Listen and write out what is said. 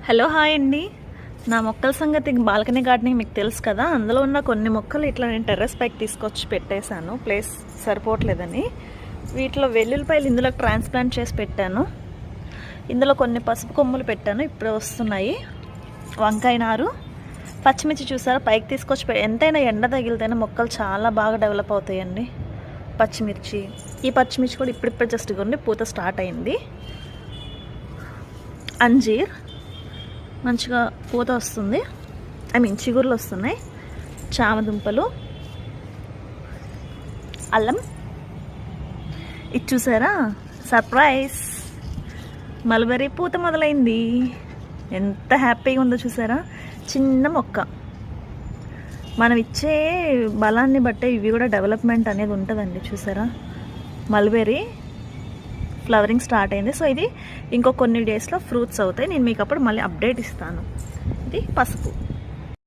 Hello hi అండి. నా మొక్కల సంగతి బాల్కనీ గార్డెనింగ్ మీకు తెలుసు కదా. అందులో ఉన్న కొన్ని మొక్కలు ఇట్లా నేను టెర్రస్ పైకి తీసుకొచ్చి పెట్టేశాను, ప్లేస్ సరిపోవట్లేదని. వీటిలో వెల్లుల్లిపాయలు ఇందులో ట్రాన్స్ప్లాంట్ చేసి పెట్టాను. ఇందులో కొన్ని పసుపు కొమ్ములు పెట్టాను, ఇప్పుడు వస్తున్నాయి. వంకాయ నారు, పచ్చిమిర్చి చూసారా పైకి తీసుకొచ్చి ఎంతైనా ఎండ తగిలితేనే మొక్కలు చాలా బాగా డెవలప్ అవుతాయండి. పచ్చిమిర్చి, ఈ పచ్చిమిర్చి కూడా ఇప్పుడిప్పుడు జస్ట్ ఇవ్వండి, పూత స్టార్ట్ అయింది. అంజీర్ మంచిగా పూత వస్తుంది, చిగుర్లు వస్తున్నాయి. చామదుంపలు, అల్లం, ఇది చూసారా సర్ప్రైజ్, మల్బరీ పూత మొదలైంది. ఎంత హ్యాపీగా ఉందో చూసారా. చిన్న మొక్క, మనం ఇచ్చే బలాన్ని బట్టే ఇవి కూడా డెవలప్మెంట్ అనేది ఉంటుందండి. చూసారా మల్బెరీ ఫ్లవరింగ్ స్టార్ట్ అయింది. సో ఇది ఇంకో కొన్ని డేస్లో ఫ్రూట్స్ అవుతాయి. నేను మీకు అప్పుడు మళ్ళీ అప్డేట్ ఇస్తాను. ఇది పసుపు.